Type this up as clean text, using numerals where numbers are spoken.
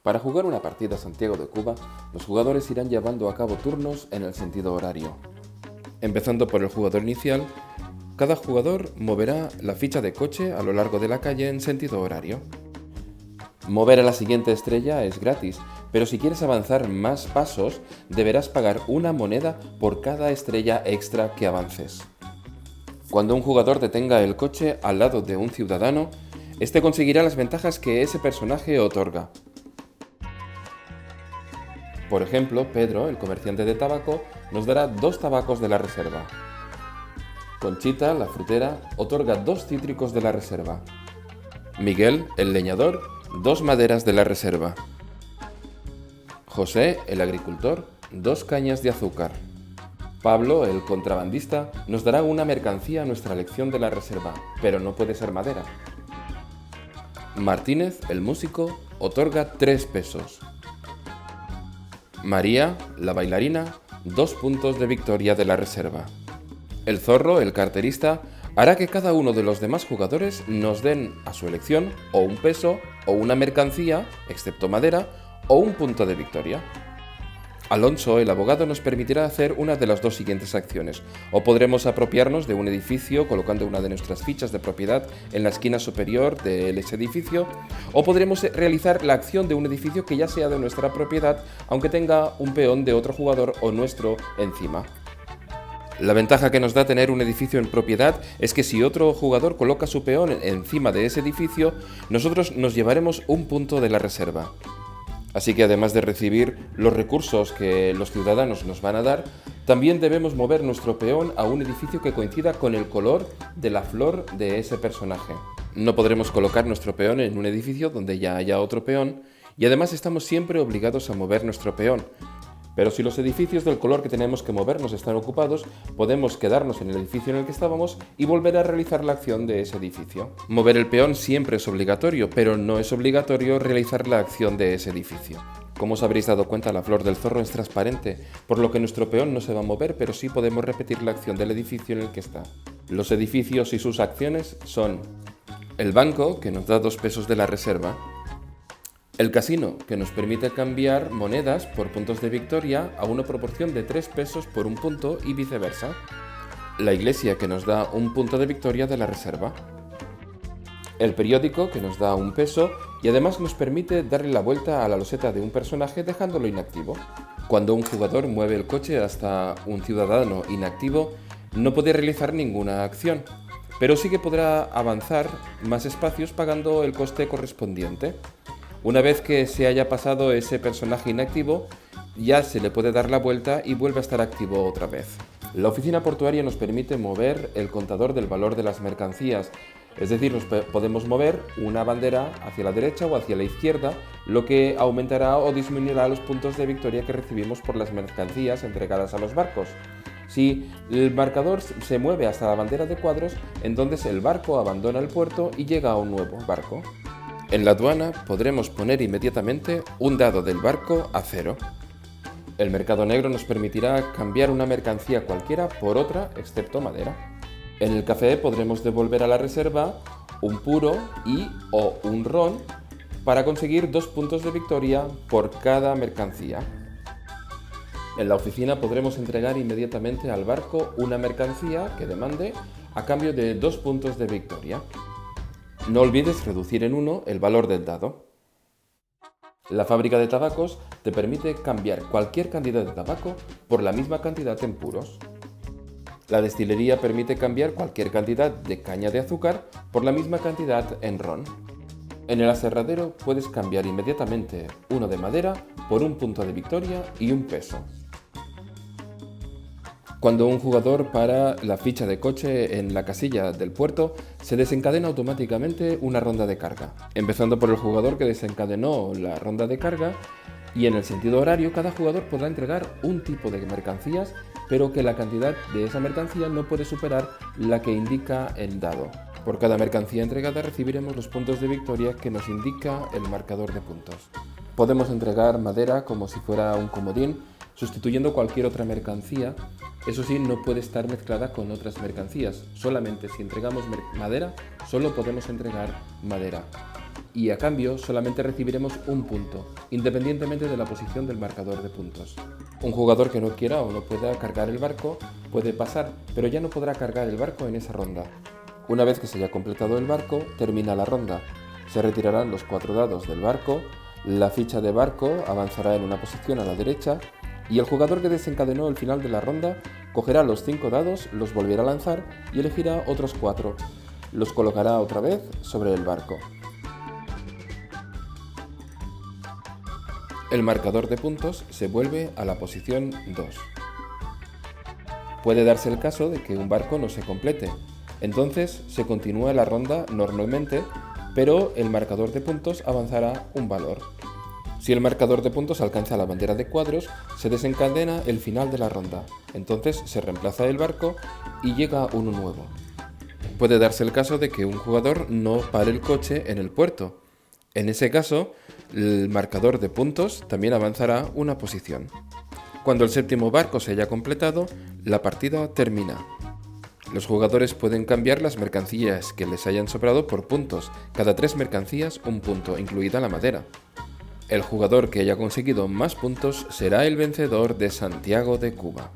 Para jugar una partida a Santiago de Cuba, los jugadores irán llevando a cabo turnos en el sentido horario. Empezando por el jugador inicial, cada jugador moverá la ficha de coche a lo largo de la calle en sentido horario. Mover a la siguiente estrella es gratis, pero si quieres avanzar más pasos, deberás pagar una moneda por cada estrella extra que avances. Cuando un jugador detenga el coche al lado de un ciudadano, este conseguirá las ventajas que ese personaje otorga. Por ejemplo, Pedro, el comerciante de tabaco, nos dará 2 tabacos de la reserva. Conchita, la frutera, otorga 2 cítricos de la reserva. Miguel, el leñador, 2 maderas de la reserva. José, el agricultor, 2 cañas de azúcar. Pablo, el contrabandista, nos dará una mercancía a nuestra elección de la reserva, pero no puede ser madera. Martínez, el músico, otorga 3 pesos. María, la bailarina, 2 puntos de victoria de la reserva. El zorro, el carterista, hará que cada uno de los demás jugadores nos den a su elección o un peso o una mercancía, excepto madera, o un punto de victoria. Alonso, el abogado, nos permitirá hacer una de las 2 siguientes acciones. O podremos apropiarnos de un edificio colocando una de nuestras fichas de propiedad en la esquina superior de ese edificio, o podremos realizar la acción de un edificio que ya sea de nuestra propiedad, aunque tenga un peón de otro jugador o nuestro encima. La ventaja que nos da tener un edificio en propiedad es que si otro jugador coloca su peón encima de ese edificio, nosotros nos llevaremos un punto de la reserva. Así que además de recibir los recursos que los ciudadanos nos van a dar, también debemos mover nuestro peón a un edificio que coincida con el color de la flor de ese personaje. No podremos colocar nuestro peón en un edificio donde ya haya otro peón, y además estamos siempre obligados a mover nuestro peón. Pero si los edificios del color que tenemos que movernos están ocupados, podemos quedarnos en el edificio en el que estábamos y volver a realizar la acción de ese edificio. Mover el peón siempre es obligatorio, pero no es obligatorio realizar la acción de ese edificio. Como os habréis dado cuenta, la flor del zorro es transparente, por lo que nuestro peón no se va a mover, pero sí podemos repetir la acción del edificio en el que está. Los edificios y sus acciones son el banco, que nos da 2 pesos de la reserva; el casino, que nos permite cambiar monedas por puntos de victoria a una proporción de 3 pesos por un punto y viceversa; la iglesia, que nos da un punto de victoria de la reserva; el periódico, que nos da 1 peso y además nos permite darle la vuelta a la loseta de un personaje dejándolo inactivo. Cuando un jugador mueve el coche hasta un ciudadano inactivo, no puede realizar ninguna acción, pero sí que podrá avanzar más espacios pagando el coste correspondiente. Una vez que se haya pasado ese personaje inactivo, ya se le puede dar la vuelta y vuelve a estar activo otra vez. La oficina portuaria nos permite mover el contador del valor de las mercancías, es decir, podemos mover una bandera hacia la derecha o hacia la izquierda, lo que aumentará o disminuirá los puntos de victoria que recibimos por las mercancías entregadas a los barcos. Si el marcador se mueve hasta la bandera de cuadros, entonces el barco abandona el puerto y llega a un nuevo barco. En la aduana podremos poner inmediatamente un dado del barco a 0. El mercado negro nos permitirá cambiar una mercancía cualquiera por otra, excepto madera. En el café podremos devolver a la reserva un puro o un ron para conseguir 2 puntos de victoria por cada mercancía. En la oficina podremos entregar inmediatamente al barco una mercancía que demande a cambio de 2 puntos de victoria. No olvides reducir en 1 el valor del dado. La fábrica de tabacos te permite cambiar cualquier cantidad de tabaco por la misma cantidad en puros. La destilería permite cambiar cualquier cantidad de caña de azúcar por la misma cantidad en ron. En el aserradero puedes cambiar inmediatamente 1 de madera por 1 punto de victoria y 1 peso. Cuando un jugador para la ficha de coche en la casilla del puerto, se desencadena automáticamente una ronda de carga. Empezando por el jugador que desencadenó la ronda de carga, y en el sentido horario cada jugador podrá entregar un tipo de mercancías, pero que la cantidad de esa mercancía no puede superar la que indica el dado. Por cada mercancía entregada recibiremos los puntos de victoria que nos indica el marcador de puntos. Podemos entregar madera como si fuera un comodín, sustituyendo cualquier otra mercancía. Eso sí, no puede estar mezclada con otras mercancías. Solamente si entregamos madera, solo podemos entregar madera. y a cambio solamente recibiremos un punto, independientemente de la posición del marcador de puntos. Un jugador que no quiera o no pueda cargar el barco puede pasar, pero ya no podrá cargar el barco en esa ronda. Una vez que se haya completado el barco, termina la ronda. Se retirarán los 4 dados del barco, la ficha de barco avanzará en una posición a la derecha y el jugador que desencadenó el final de la ronda cogerá los 5 dados, los volverá a lanzar y elegirá otros 4. Los colocará otra vez sobre el barco. El marcador de puntos se vuelve a la posición 2. Puede darse el caso de que un barco no se complete. Entonces se continúa la ronda normalmente, pero el marcador de puntos avanzará un valor. Si el marcador de puntos alcanza la bandera de cuadros, se desencadena el final de la ronda. Entonces se reemplaza el barco y llega uno nuevo. Puede darse el caso de que un jugador no pare el coche en el puerto. En ese caso, el marcador de puntos también avanzará una posición. Cuando el séptimo barco se haya completado, la partida termina. Los jugadores pueden cambiar las mercancías que les hayan sobrado por puntos. Cada 3 mercancías, un punto, incluida la madera. El jugador que haya conseguido más puntos será el vencedor de Santiago de Cuba.